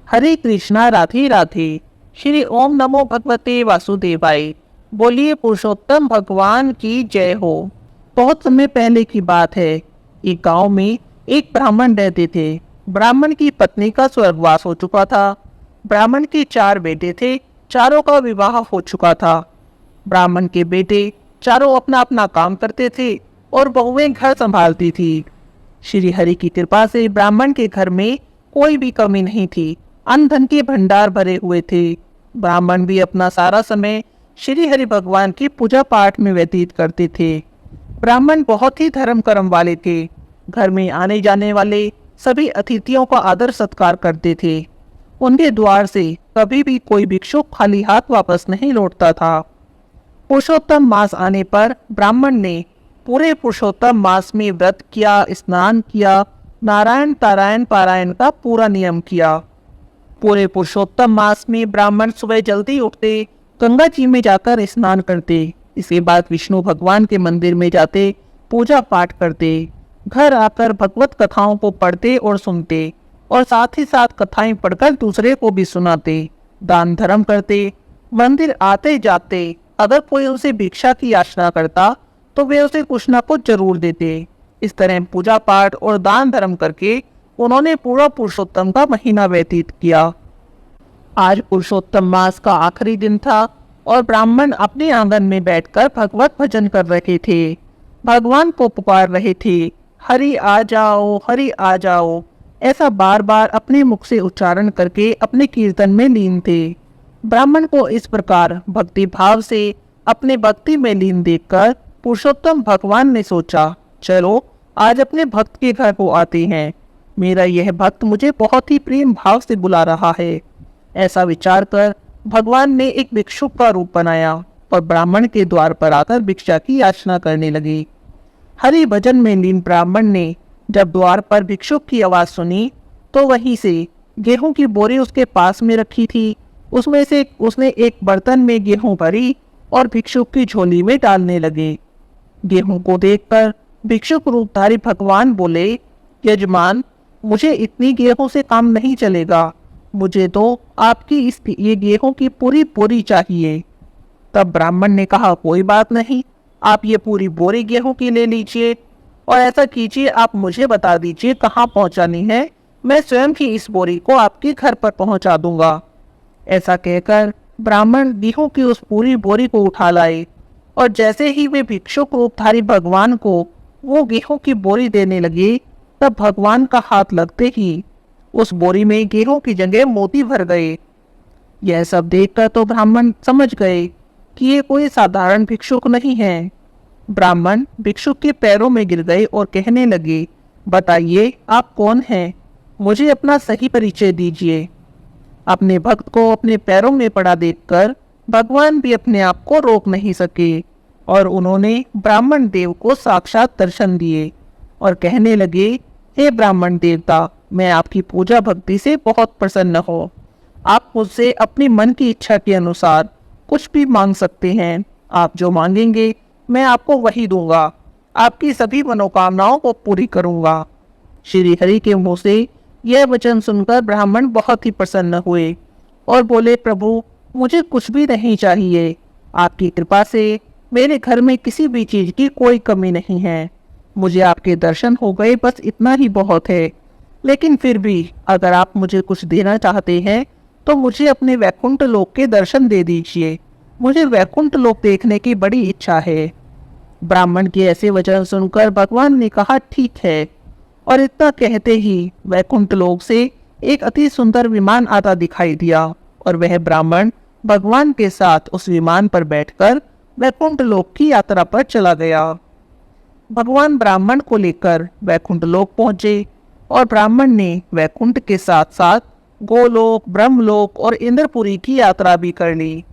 हरे कृष्णा, राधे राधे। श्री ओम नमो भगवते वासुदेवाय। बोलिए पुरुषोत्तम भगवान की जय हो। बहुत समय पहले की बात है। एक गांव में एक ब्राह्मण रहते थे। ब्राह्मण की पत्नी का स्वर्गवास हो चुका था। ब्राह्मण के 4 बेटे थे। चारों का विवाह हो चुका था। ब्राह्मण के बेटे चारों अपना अपना काम करते थे और बहुएं घर संभालती थी। श्री हरि की कृपा से ब्राह्मण के घर में कोई भी कमी नहीं थी। अन्न धन के भंडार भरे हुए थे। ब्राह्मण भी अपना सारा समय श्री हरि भगवान की पूजा पाठ में व्यतीत करते थे। ब्राह्मण बहुत ही धर्म कर्म वाले थे। घर में आने जाने वाले सभी अतिथियों का आदर सत्कार करते थे। उनके द्वार से कभी भी कोई भिक्षुक खाली हाथ वापस नहीं लौटता था। पुरुषोत्तम मास आने पर ब्राह्मण ने पूरे पुरुषोत्तम मास में व्रत किया, स्नान किया, नारायण तारायण पारायण का पूरा नियम किया। पूरे पुरुषोत्तम मास में ब्राह्मण सुबह जल्दी उठते, गंगा जी में जाकर स्नान करते। इसके बाद विष्णु भगवान के मंदिर में जाते, पूजा पाठ करते। घर आकर भगवत कथाओं को पढ़ते और सुनते और साथ ही साथ कथाएं पढ़कर दूसरे को भी सुनाते। दान धर्म करते। मंदिर आते जाते अगर कोई उनसे भिक्षा की याचना करता तो वे उसे कुछ ना कुछ जरूर देते। इस तरह पूजा पाठ और दान धर्म करके उन्होंने पूरा पुरुषोत्तम का महीना व्यतीत किया। आज पुरुषोत्तम मास का आखिरी दिन था और ब्राह्मण अपने आंगन में बैठकर भगवत भजन कर रहे थे। भगवान को पुकार रहे थे, हरि आ जाओ, हरि आ जाओ। ऐसा बार बार अपने मुख से उच्चारण करके अपने कीर्तन में लीन थे। ब्राह्मण को इस प्रकार भक्ति भाव से अपने भक्ति में लीन देखकर पुरुषोत्तम भगवान ने सोचा, चलो आज अपने भक्त के घर को आते हैं। मेरा यह भक्त मुझे बहुत ही प्रेम भाव से बुला रहा है। ऐसा विचार कर भगवान ने एक भिक्षुक का रूप बनाया और ब्राह्मण के द्वार पर आकर भिक्षा की याचना करने लगे। हरि भजन में लीन ब्राह्मण ने जब द्वार पर भिक्षुक की आवाज सुनी तो वहीं से गेहूं की बोरी उसके पास में रखी थी, उसमें से उसने एक बर्तन में गेहूं भरी और भिक्षुक की झोली में डालने लगे। गेहूं को देखकर भिक्षुक रूपधारी भगवान बोले, यजमान, मुझे इतनी गेहूं से काम नहीं चलेगा। मुझे तो आपकी ये गेहूं की पूरी बोरी चाहिए। तब ब्राह्मण ने कहा, कोई बात नहीं, आप ये पूरी बोरी गेहूं की ले लीजिए और ऐसा कीजिए, आप मुझे बता दीजिए कहाँ पहुंचानी है, मैं स्वयं ही इस बोरी को आपके घर पर पहुंचा दूंगा। ऐसा कहकर ब्राह्मण गेहूं की उस पूरी बोरी को उठा लाए और जैसे ही वे भिक्षुक रूपधारी भगवान को वो गेहूं की बोरी देने लगे तब भगवान का हाथ लगते ही उस बोरी में गेहूं की जगह मोती भर गए। यह सब देखकर तो ब्राह्मण समझ गए कि ये कोई साधारण भिक्षुक नहीं है। ब्राह्मण भिक्षुक के पैरों में गिर गए और कहने लगे, बताइए आप कौन हैं? मुझे अपना सही परिचय दीजिए। अपने भक्त को अपने पैरों में पड़ा देखकर भगवान भी अपने आप को रोक नहीं सके और उन्होंने ब्राह्मण देव को साक्षात दर्शन दिए और कहने लगे, हे ब्राह्मण देवता, मैं आपकी पूजा भक्ति से बहुत प्रसन्न हूँ। आप मुझसे अपनी मन की इच्छा के अनुसार कुछ भी मांग सकते हैं। आप जो मांगेंगे मैं आपको वही दूंगा। आपकी सभी मनोकामनाओं को पूरी करूंगा। श्री हरि के मुंह से यह वचन सुनकर ब्राह्मण बहुत ही प्रसन्न हुए और बोले, प्रभु, मुझे कुछ भी नहीं चाहिए। आपकी कृपा से मेरे घर में किसी भी चीज की कोई कमी नहीं है। मुझे आपके दर्शन हो गए, बस इतना ही बहुत है। लेकिन फिर भी अगर आप मुझे कुछ देना चाहते हैं तो मुझे अपने वैकुंठ लोक के दर्शन दे दीजिए। मुझे वैकुंठ लोक देखने की बड़ी इच्छा है। ब्राह्मण के ऐसे वचन सुनकर भगवान ने कहा, ठीक है। और इतना कहते ही वैकुंठ लोक से एक अति सुंदर विमान आता दिखाई दिया और वह ब्राह्मण भगवान के साथ उस विमान पर बैठकर वैकुंठ लोक की यात्रा पर चला गया। भगवान ब्राह्मण को लेकर वैकुंठ लोक पहुंचे और ब्राह्मण ने वैकुंठ के साथ साथ गोलोक, ब्रह्मलोक और इंद्रपुरी की यात्रा भी कर ली।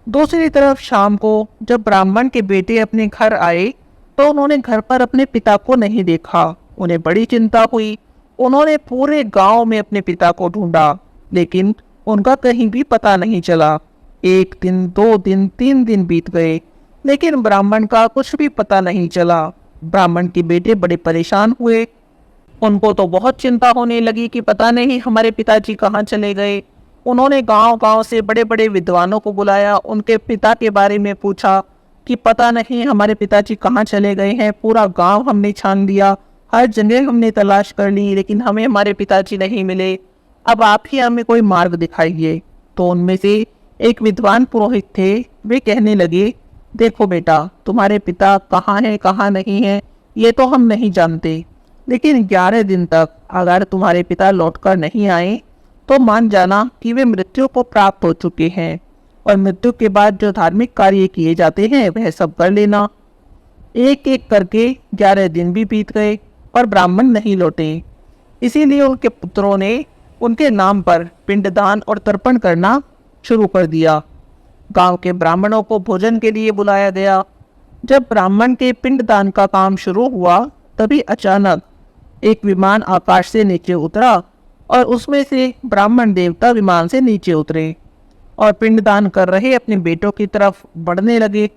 दूसरी तरफ शाम को जब ब्राह्मण के बेटे अपने घर आए तो उन्होंने घर पर अपने पिता को नहीं देखा। उन्हें बड़ी चिंता हुई। उन्होंने पूरे गांव में अपने पिता को ढूंढा, लेकिन उनका कहीं भी पता नहीं चला। 1 दिन, 2 दिन, 3 दिन बीत गए, लेकिन ब्राह्मण का कुछ भी पता नहीं चला। ब्राह्मण के बेटे बड़े परेशान हुए। उनको तो बहुत चिंता होने लगी कि पता नहीं हमारे पिताजी कहाँ चले गए। उन्होंने गांव-गांव से बड़े-बड़े विद्वानों को बुलाया, उनके पिता के बारे में पूछा कि पता नहीं हमारे पिताजी कहाँ चले गए हैं। पूरा गांव हमने छान लिया, हर जगह हमने तलाश कर ली, लेकिन हमें हमारे पिताजी नहीं मिले। अब आप ही हमें कोई मार्ग दिखाइए। तो उनमें से एक विद्वान पुरोहित थे, वे कहने लगे, देखो बेटा, तुम्हारे पिता कहाँ हैं कहाँ नहीं हैं ये तो हम नहीं जानते, लेकिन 11 दिन तक अगर तुम्हारे पिता लौटकर नहीं आए तो मान जाना कि वे मृत्यु को प्राप्त हो चुके हैं, और मृत्यु के बाद जो धार्मिक कार्य किए जाते हैं वह सब कर लेना। एक एक करके 11 दिन भी बीत गए और ब्राह्मण नहीं लौटे। इसीलिए उनके पुत्रों ने उनके नाम पर पिंडदान और तर्पण करना शुरू कर दिया। गांव के ब्राह्मणों को भोजन के लिए बुलाया गया। जब ब्राह्मण के पिंडदान का काम शुरू हुआ तभी अचानक एक विमान आकाश से नीचे उतरा और उसमें से ब्राह्मण देवता विमान से नीचे उतरे और पिंडदान कर रहे अपने बेटों की तरफ बढ़ने लगे।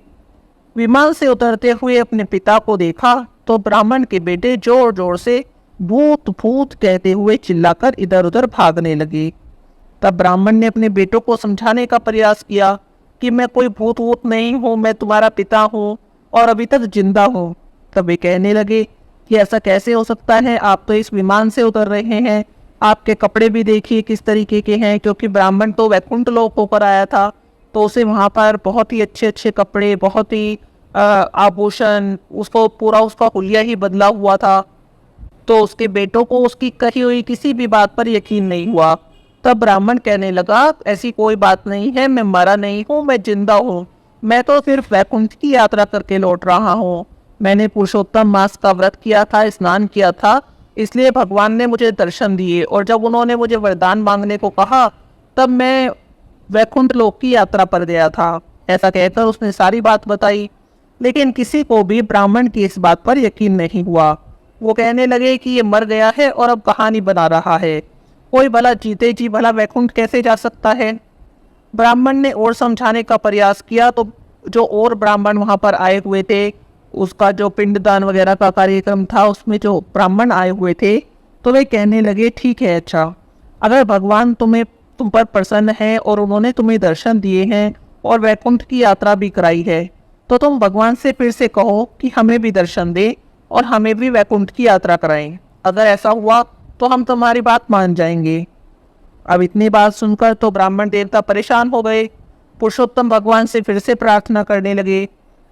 विमान से उतरते हुए अपने पिता को देखा तो ब्राह्मण के बेटे जोर जोर से भूत भूत कहते हुए चिल्लाकर इधर उधर भागने लगे। तब ब्राह्मण ने अपने बेटों को समझाने का प्रयास किया कि मैं कोई भूत वूत नहीं हूँ, मैं तुम्हारा पिता हूँ और अभी तक जिंदा हूँ। तब वे कहने लगे कि ऐसा कैसे हो सकता है, आप तो इस विमान से उतर रहे हैं, आपके कपड़े भी देखिए किस तरीके के हैं, क्योंकि ब्राह्मण तो वैकुंठ लोक होकर आया था तो उसे वहाँ पर बहुत ही अच्छे अच्छे कपड़े, बहुत ही आभूषण, उसको पूरा उसका हुलिया ही बदला हुआ था। तो उसके बेटों को उसकी कही हुई किसी भी बात पर यकीन नहीं हुआ। तब ब्राह्मण कहने लगा, ऐसी कोई बात नहीं है, मैं मरा नहीं हूँ, मैं जिंदा हूँ, मैं तो सिर्फ वैकुंठ की यात्रा करके लौट रहा हूँ। मैंने पुरुषोत्तम मास का व्रत किया था, स्नान किया था, इसलिए भगवान ने मुझे दर्शन दिए, और जब उन्होंने मुझे वरदान मांगने को कहा तब मैं वैकुंठ लोक की यात्रा पर गया था। ऐसा कहकर उसने सारी बात बताई, लेकिन किसी को भी ब्राह्मण की इस बात पर यकीन नहीं हुआ। वो कहने लगे कि ये मर गया है और अब कहानी बना रहा है, कोई भला जीते जी भला वैकुंठ कैसे जा सकता है। ब्राह्मण ने और समझाने का प्रयास किया तो जो और ब्राह्मण वहाँ पर आए हुए थे, उसका जो पिंडदान वगैरह का कार्यक्रम था उसमें जो ब्राह्मण आए हुए थे, तो वे कहने लगे, ठीक है, अच्छा, अगर भगवान तुम पर प्रसन्न है और उन्होंने तुम्हें दर्शन दिए हैं और वैकुंठ की यात्रा भी कराई है, तो तुम भगवान से फिर से कहो कि हमें भी दर्शन दे और हमें भी वैकुंठ की यात्रा कराएं। अगर ऐसा हुआ तो हम तुम्हारी बात मान जाएंगे। अब इतनी बात सुनकर तो ब्राह्मण देवता परेशान हो गए। पुरुषोत्तम भगवान से फिर से प्रार्थना करने लगे,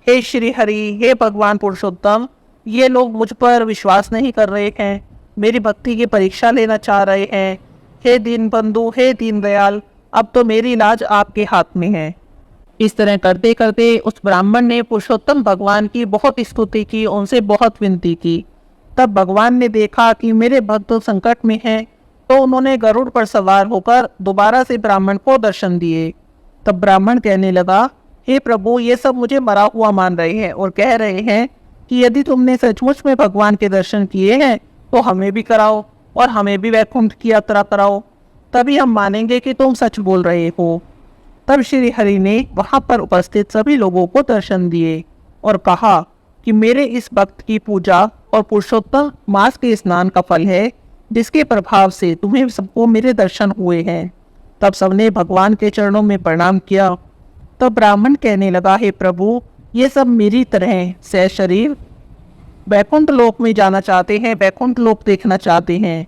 हे श्री हरि, हे भगवान पुरुषोत्तम, ये लोग मुझ पर विश्वास नहीं कर रहे हैं, मेरी भक्ति की परीक्षा लेना चाह रहे हैं। हे दीन बंधु, हे दीन दयाल, अब तो मेरी लाज आपके हाथ में है। इस तरह करते करते उस ब्राह्मण ने पुरुषोत्तम भगवान की बहुत स्तुति की, उनसे बहुत विनती की। तब भगवान ने देखा कि मेरे भक्त संकट में हैं, तो उन्होंने गरुड़ पर सवार होकर दोबारा से ब्राह्मण को दर्शन दिए। तब ब्राह्मण कहने लगा, हे प्रभु, ये सब मुझे मरा हुआ मान रहे हैं और कह रहे हैं कि यदि तुमने सचमुच में भगवान के दर्शन किए हैं तो हमें भी कराओ और हमें भी वैकुंठ की यात्रा कराओ, तभी हम मानेंगे कि तुम सच बोल रहे हो। तब श्री हरि ने वहां पर उपस्थित सभी लोगों को दर्शन दिए और कहा कि मेरे इस भक्त की पूजा और पुरुषोत्तम मास के स्नान का फल है, जिसके प्रभाव से तुम्हें सबको मेरे दर्शन हुए हैं। तब सबने भगवान के चरणों में प्रणाम किया। तब ब्राह्मण कहने लगा, हे प्रभु, ये सब मेरी तरह सशरीर वैकुंठ लोक में जाना चाहते हैं, वैकुंठ लोक देखना चाहते हैं।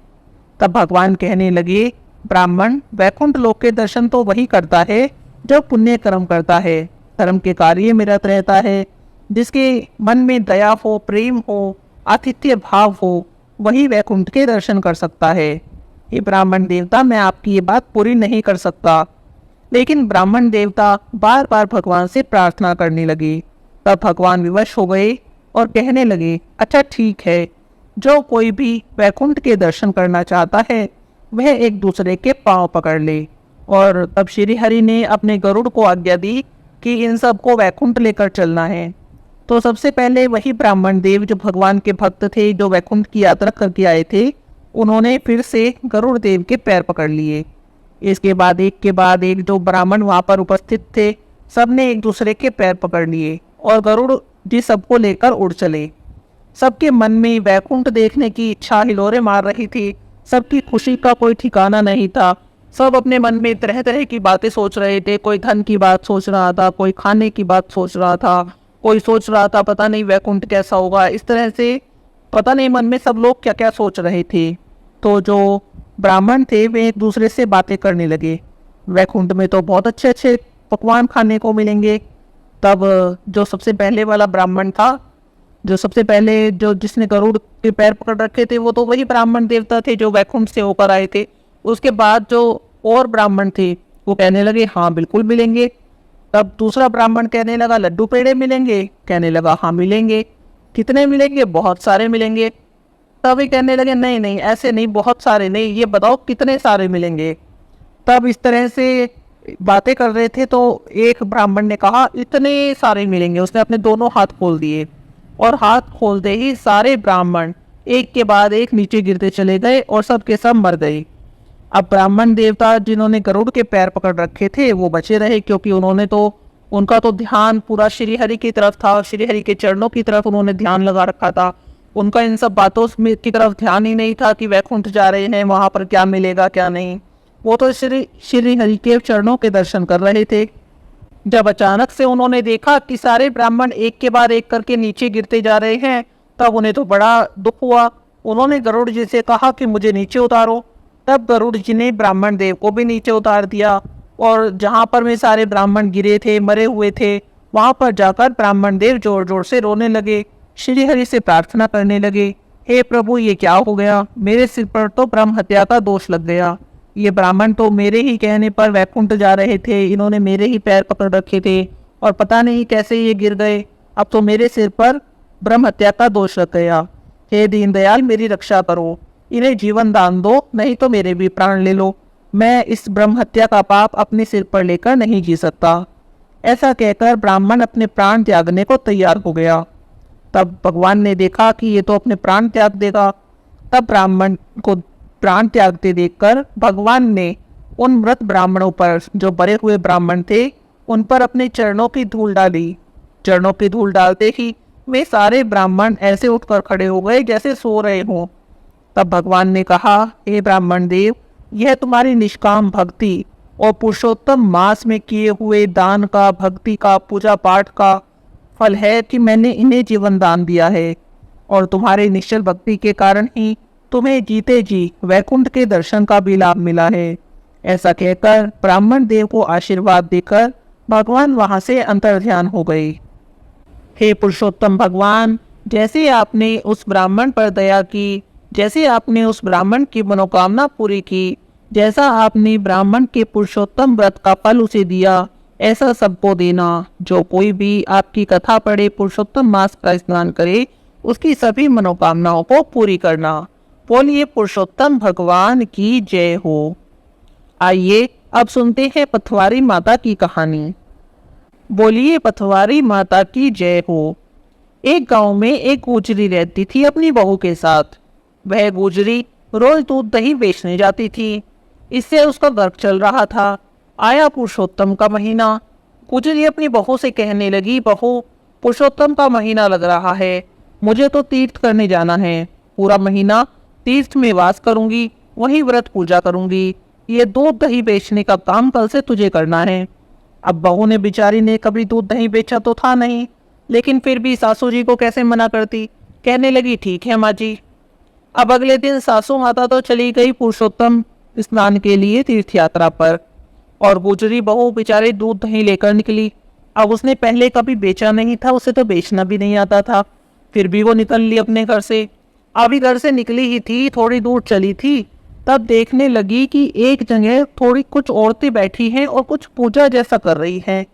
तब भगवान कहने लगे, ब्राह्मण, वैकुंठ लोक के दर्शन तो वही करता है जो पुण्य कर्म करता है, धर्म के कार्य में रत रहता है, जिसके मन में दया हो, प्रेम हो, आतिथ्य भाव हो, वही वैकुंठ के दर्शन कर सकता है। ये ब्राह्मण देवता, मैं आपकी ये बात पूरी नहीं कर सकता। लेकिन ब्राह्मण देवता बार बार भगवान से प्रार्थना करने लगे। तब भगवान विवश हो गए और कहने लगे, अच्छा ठीक है, जो कोई भी वैकुंठ के दर्शन करना चाहता है वह एक दूसरे के पांव पकड़ ले। और तब श्री हरि ने अपने गरुड़ को आज्ञा दी कि इन सब को वैकुंठ लेकर चलना है। तो सबसे पहले वही ब्राह्मण देव जो भगवान के भक्त थे, जो वैकुंठ की यात्रा करके आए थे, उन्होंने फिर से गरुड़ देव के पैर पकड़ लिए। इसके बाद एक के बाद एक जो ब्राह्मण वहां पर उपस्थित थे, सबने एक दूसरे के पैर पकड़ लिए और गरुड़ जी सबको लेकर उड़ चले। सबके मन में वैकुंठ देखने की इच्छा हिलोरे मार रही थी। सबकी खुशी का कोई ठिकाना नहीं था। सब अपने मन में तरह तरह की बातें सोच रहे थे। कोई धन की बात सोच रहा था, कोई खाने की बात सोच रहा था, कोई सोच रहा था पता नहीं वैकुंठ कैसा होगा। इस तरह से पता नहीं मन में सब लोग क्या क्या सोच रहे थे। तो जो ब्राह्मण थे वे एक दूसरे से बातें करने लगे, वैकुंठ में तो बहुत अच्छे अच्छे पकवान खाने को मिलेंगे। तब जो सबसे पहले वाला ब्राह्मण था, जो सबसे पहले जो जिसने गरुड़ के पैर पकड़ रखे थे, वो तो वही ब्राह्मण देवता थे जो वैकुंठ से होकर आए थे। उसके बाद जो और ब्राह्मण थे वो कहने लगे हाँ बिल्कुल मिलेंगे। तब दूसरा ब्राह्मण कहने लगा लड्डू पेड़े मिलेंगे, कहने लगा हाँ मिलेंगे। कितने मिलेंगे? बहुत सारे मिलेंगे। तब ये कहने लगे नहीं नहीं ऐसे नहीं, बहुत सारे नहीं, ये बताओ कितने सारे मिलेंगे। तब इस तरह से बातें कर रहे थे तो एक ब्राह्मण ने कहा इतने सारे मिलेंगे। उसने अपने दोनों हाथ खोल दिए और हाथ खोलते ही सारे ब्राह्मण एक के बाद एक नीचे गिरते चले गए और सब के सब मर गए। अब ब्राह्मण देवता जिन्होंने गरुड़ के पैर पकड़ रखे थे वो बचे रहे, क्योंकि उनका तो ध्यान पूरा श्री हरि की तरफ था। श्री हरि के चरणों की तरफ उन्होंने ध्यान लगा रखा था। उनका इन सब बातों की तरफ ध्यान ही नहीं था कि वैकुंठ जा रहे हैं, वहां पर क्या मिलेगा क्या नहीं। वो तो श्री हरि के चरणों के दर्शन कर रहे थे। जब अचानक से उन्होंने देखा कि सारे ब्राह्मण एक के बाद एक करके नीचे गिरते जा रहे हैं, तब उन्हें तो बड़ा दुख हुआ। उन्होंने गरुड़ जी से कहा कि मुझे नीचे उतारो। तब गरुड़ जी ने ब्राह्मण देव को भी नीचे उतार दिया और जहाँ पर में सारे ब्राह्मण गिरे थे, मरे हुए थे, वहाँ पर जाकर ब्राह्मण देव जोर जोर से रोने लगे, श्री हरि से प्रार्थना करने लगे, हे प्रभु ये क्या हो गया, मेरे सिर पर तो ब्रह्म हत्या का दोष लग गया। ये ब्राह्मण तो मेरे ही कहने पर वैकुंठ जा रहे थे, इन्होंने मेरे ही पैर पकड़ रखे थे और पता नहीं कैसे ये गिर गए। अब तो मेरे सिर पर ब्रह्म हत्या का दोष लग गया। हे दीनदयाल मेरी रक्षा करो, इन्हें जीवन दान दो, नहीं तो मेरे भी प्राण ले लो। मैं इस ब्रह्म हत्या का पाप अपने सिर पर लेकर नहीं जी सकता। ऐसा कहकर ब्राह्मण अपने प्राण त्यागने को तैयार हो गया। तब भगवान ने देखा कि ये तो अपने प्राण त्याग देगा। तब ब्राह्मण को प्राण त्यागते देखकर भगवान ने उन मृत ब्राह्मणों पर, जो मरे हुए ब्राह्मण थे, उन पर अपने चरणों की धूल डाली। चरणों की धूल डालते ही वे सारे ब्राह्मण ऐसे उठकर खड़े हो गए जैसे सो रहे हों। तब भगवान ने कहा, हे ब्राह्मण देव, यह तुम्हारी निष्काम भक्ति और पुरुषोत्तम मास में किए हुए दान का, भक्ति का, पूजा पाठ का फल है कि मैंने इन्हें जीवन दान दिया है। और तुम्हारे निश्चल भक्ति के कारण ही तुम्हें जीते जी वैकुंठ के दर्शन का भी लाभ मिला है। ऐसा कहकर ब्राह्मण देव को आशीर्वाद देकर भगवान वहां से अंतर्ध्यान हो गए। हे पुरुषोत्तम भगवान, जैसे आपने उस ब्राह्मण पर दया की, जैसे आपने उस ब्राह्मण की मनोकामना पूरी की, जैसा आपने ब्राह्मण के पुरुषोत्तम व्रत का फल उसे दिया, ऐसा सबको देना। जो कोई भी आपकी कथा पढ़े, पुरुषोत्तम मास का स्नान करे, उसकी सभी मनोकामनाओं को पूरी करना। बोलिए पुरुषोत्तम भगवान की जय हो। आइए अब सुनते हैं पथवारी माता की कहानी। बोलिए पथवारी माता की जय हो। एक गांव में एक गुजरी रहती थी अपनी बहू के साथ। वह गुजरी रोज दूध दही बेचने जाती थी, इससे उसका घर चल रहा था। आया पुरुषोत्तम का महीना। गुजरी अपनी बहू से कहने लगी, बहू पुरुषोत्तम का महीना लग रहा है, मुझे तो तीर्थ करने जाना है। पूरा महीना तीर्थ में वास करूंगी, वहीं व्रत पूजा करूंगी। ये दूध दही बेचने का काम कल से तुझे करना है। अब बहू ने बेचारी ने कभी दूध दही बेचा तो था नहीं, लेकिन फिर भी सासू जी को कैसे मना करती। कहने लगी ठीक है माँ जी। अब अगले दिन सासू माता तो चली गई पुरुषोत्तम स्नान के लिए तीर्थ यात्रा पर, और गुजरी बहू बेचारी दूध दही लेकर निकली। अब उसने पहले कभी बेचा नहीं था, उसे तो बेचना भी नहीं आता था, फिर भी वो निकल ली अपने घर से। अभी घर से निकली ही थी, थोड़ी दूर चली थी, तब देखने लगी कि एक जगह थोड़ी कुछ औरतें बैठी हैं और कुछ पूजा जैसा कर रही हैं।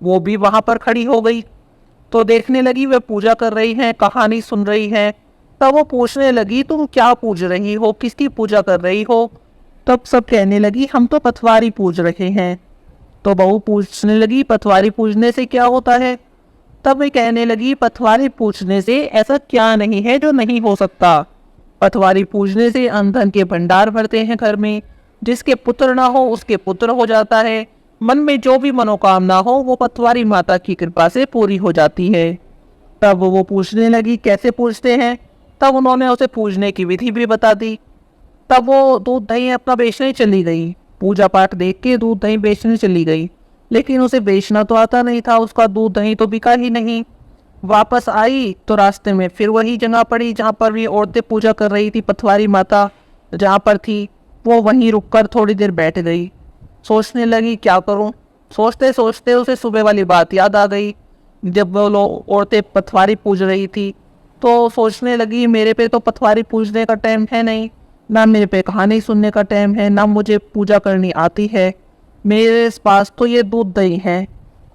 वो भी वहां पर खड़ी हो गई तो देखने लगी वे पूजा कर रही हैं, कहानी सुन रही हैं। तब वो पूछने लगी, तुम क्या पूज रही हो, किसकी पूजा कर रही हो? तब सब कहने लगी, हम तो पथवारी पूज रहे हैं। तो बहू पूछने लगी, पथवारी पूजने से क्या होता है? तब वे कहने लगी, पथवारी पूजने से ऐसा क्या नहीं है जो नहीं हो सकता। पथवारी पूजने से अन्न धन के भंडार भरते हैं घर में, जिसके पुत्र ना हो उसके पुत्र हो जाता है, मन में जो भी मनोकामना हो वो पथवारी माता की कृपा से पूरी हो जाती है। तब वो पूछने लगी कैसे पूछते हैं। तब उन्होंने उसे पूछने की विधि भी बता दी। तब वो दूध दही अपना बेचने चली गई। पूजा पाठ देख के दूध दही बेचने चली गई, लेकिन उसे बेचना तो आता नहीं था, उसका दूध दही तो बिका ही नहीं। वापस आई तो रास्ते में फिर वही जगह पड़ी जहाँ पर भी औरतें पूजा कर रही थी। पथवारी माता जहाँ पर थी वो वहीं रुककर थोड़ी देर बैठ गई। सोचने लगी क्या करूं। सोचते सोचते उसे सुबह वाली बात याद आ गई। जब वो लोग औरतें पथवारी पूज रही थी तो सोचने लगी मेरे पे तो पथवारी पूजने का टाइम है नहीं, ना मेरे पे कहानी सुनने का टाइम है, ना मुझे पूजा करनी आती है। मेरे पास तो ये दूध दही है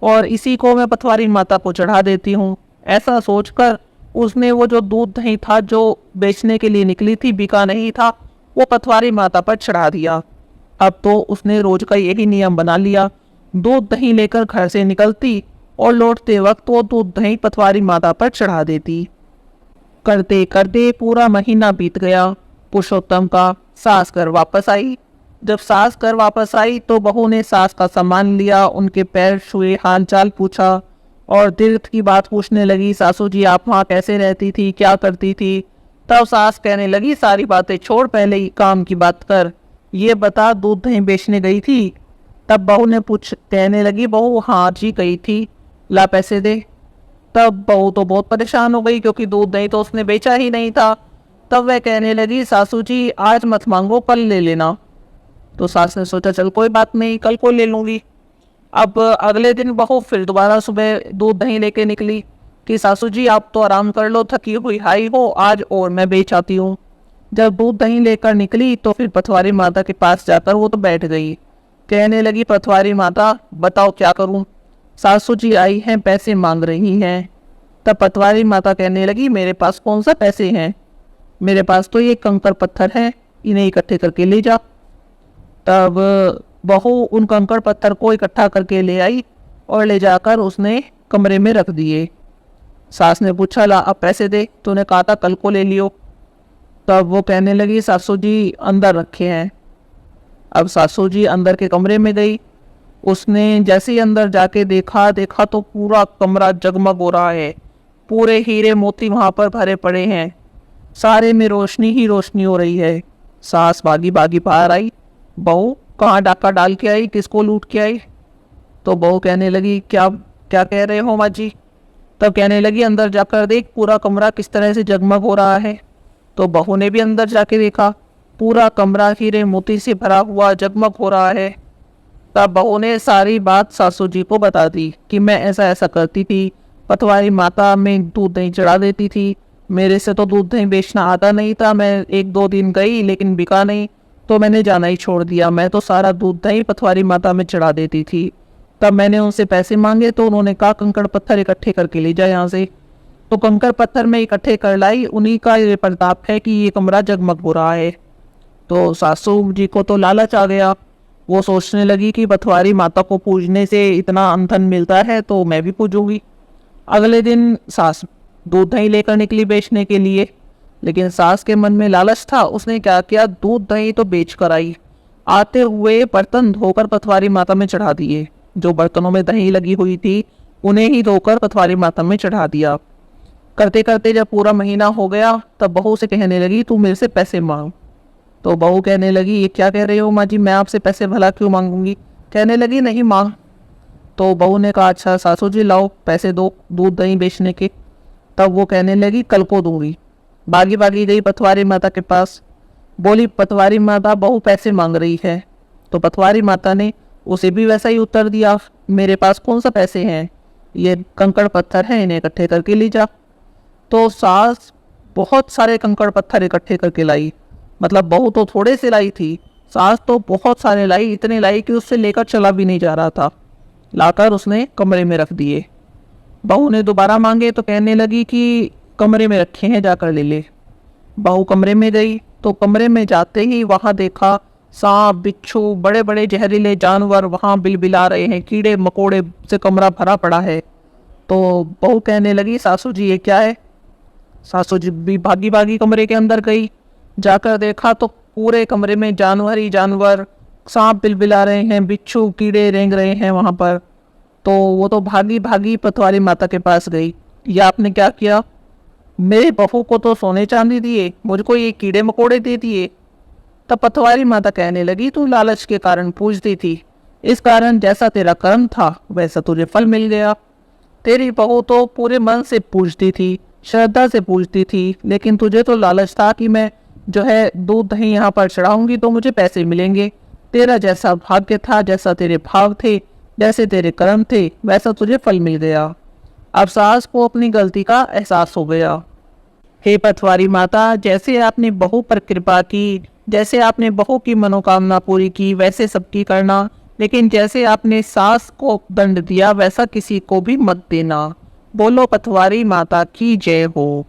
और इसी को मैं पथवारी माता को चढ़ा देती हूँ। ऐसा सोचकर उसने वो जो दूध दही था जो बेचने के लिए निकली थी, बिका नहीं था, वो पथवारी माता पर चढ़ा दिया। अब तो उसने रोज का यही नियम बना लिया, दूध दही लेकर घर से निकलती और लौटते वक्त वो दूध दही पथवारी माता पर चढ़ा देती। करते करते पूरा महीना बीत गया। पुरुषोत्तम का सास घर वापस आई। जब सास घर वापस आई तो बहू ने सास का सामान लिया, उनके पैर छुए, हाल चाल पूछा और तीर्थ की बात पूछने लगी। सासू जी आप वहाँ कैसे रहती थी, क्या करती थी। तब सास कहने लगी सारी बातें छोड़, पहले ही काम की बात कर, ये बता दूध दही बेचने गई थी। तब बहू ने कहने लगी बहू हाँ जी गई थी, ला पैसे दे। तब बहू तो बहुत परेशान हो गई क्योंकि दूध दही तो उसने बेचा ही नहीं था। तब वह कहने लगी सासू जी आज मत मांगो, कल ले लेना। तो सास ने सोचा चल कोई बात नहीं, कल को ले लूंगी। अब अगले दिन बहू फिर दोबारा सुबह दूध दही लेके निकली कि सासू जी आप तो आराम कर लो, थकी हुई हाई हो आज और मैं बेच आती हूँ। जब दूध दही लेकर निकली तो फिर पथवारी माता के पास जाकर वो तो बैठ गई। कहने लगी पथवारी माता बताओ क्या करूं, सासू जी आई हैं पैसे मांग रही हैं। तब पटवारी माता कहने लगी मेरे पास कौन सा पैसे हैं, मेरे पास तो ये कंकड़ पत्थर हैं, इन्हें इकट्ठे करके ले जा। तब बहू उन कंकड़ पत्थर को इकट्ठा करके ले आई और ले जाकर उसने कमरे में रख दिए। सास ने पूछा ला अब पैसे दे, तूने कहा था कल को ले लियो। तब वो कहने लगी सासू जी अंदर रखे हैं। अब सासू जी अंदर के कमरे में गई। उसने जैसे ही अंदर जाके देखा तो पूरा कमरा जगमग हो रहा है, पूरे हीरे मोती वहां पर भरे पड़े हैं, सारे में रोशनी ही रोशनी हो रही है। सास भागी भागी बाहर आई, बहू कहाँ डाका डाल के आई, किसको लूट के आई। तो बहू कहने लगी क्या क्या कह रहे हो माँ जी। तब कहने लगी अंदर जाकर देख पूरा कमरा किस तरह से जगमग हो रहा है। तो बहू ने भी अंदर जाके देखा, पूरा कमरा हीरे मोती से भरा हुआ जगमग हो रहा है। तब बहू ने सारी बात सासू जी को बता दी कि मैं ऐसा ऐसा करती थी, पटवारी माता में दूध दही चढ़ा देती थी, मेरे से तो दूध दही बेचना आता नहीं था, मैं एक दो दिन गई लेकिन बिका नहीं तो मैंने जाना ही छोड़ दिया, मैं तो सारा दूध दही पटवारी माता में चढ़ा देती थी। तब मैंने उनसे पैसे मांगे तो उन्होंने कहा कंकड़ पत्थर इकट्ठे करके ले जाए यहाँ से। तो कंकड़ पत्थर में इकट्ठे कर लाई, उन्हीं का ये प्रताप है कि ये कमरा जगमग हो रहा है। तो सासू जी को तो लालच आ गया, वो सोचने लगी कि पटवारी माता को पूजने से इतना अंधन मिलता है तो मैं भी पूजूंगी। अगले दिन सास दूध दही लेकर निकली बेचने के लिए, लेकिन सास के मन में लालच था, उसने क्या किया दूध दही तो बेच कर आई, आते हुए बर्तन धोकर पटवारी माता में चढ़ा दिए। जो बर्तनों में दही लगी हुई थी उन्हें ही धोकर पटवारी माता में चढ़ा दिया। करते करते जब पूरा महीना हो गया तब बहू से कहने लगी तू मेरे से पैसे मांग। तो बहू कहने लगी ये क्या कह रही हो माँ जी, मैं आपसे पैसे भला क्यों मांगूंगी। कहने लगी नहीं मांग। तो बहू ने कहा अच्छा सासू जी लाओ पैसे दो दूध दही बेचने के। तब वो कहने लगी कल को दूंगी। भागी भागी गई पटवारी माता के पास, बोली पटवारी माता बहू पैसे मांग रही है। तो पटवारी माता ने उसे भी वैसा ही उत्तर दिया, मेरे पास कौन सा पैसे हैं, ये कंकड़ पत्थर हैं, इन्हें इकट्ठे करके ले जा। तो सास बहुत सारे कंकड़ पत्थर इकट्ठे करके लाई, मतलब बहू तो थोड़े से लाई थी, सास तो बहुत सारे लाई, इतने लाई कि उससे लेकर चला भी नहीं जा रहा था। लाकर उसने कमरे में रख दिए। बहू ने दोबारा मांगे तो कहने लगी कि कमरे में रखे हैं जाकर ले ले। बहू कमरे में गई तो कमरे में जाते ही वहां देखा सांप बिच्छू बड़े बड़े जहरीले जानवर वहां बिलबिला रहे हैं, कीड़े मकोड़े से कमरा भरा पड़ा है। तो बहू कहने लगी सासू जी ये क्या है। सासू जी भी भागी भागी कमरे के अंदर गई, जाकर देखा तो पूरे कमरे में जानवर ही जानवर, सांप बिलबिला रहे हैं, बिच्छू कीड़े रेंग रहे हैं वहां पर। तो वो तो भागी भागी पटवारी माता के पास गई, यह आपने क्या किया? मेरी बहू को तो सोने चांदी दिए, मुझको ये कीड़े मकोड़े दे दिए। तब पटवारी माता कहने लगी, तू लालच के कारण पूजती थी, इस कारण जैसा तेरा कर्म था वैसा तुझे फल मिल गया। तेरी बहू तो पूरे मन से पूजती थी, श्रद्धा से पूजती थी, लेकिन तुझे तो लालच था कि मैं जो है दूध दही यहाँ पर चढ़ाऊंगी तो मुझे पैसे मिलेंगे। तेरा जैसा भाग्य था, जैसा तेरे भाव थे, जैसे तेरे कर्म थे, वैसा तुझे फल मिल गया। अब सास को अपनी गलती का एहसास हो गया। हे पटवारी माता, जैसे आपने बहू पर कृपा की, जैसे आपने बहू की मनोकामना पूरी की, वैसे सबकी करना, लेकिन जैसे आपने सास को दंड दिया वैसा किसी को भी मत देना। बोलो पटवारी माता की जय हो।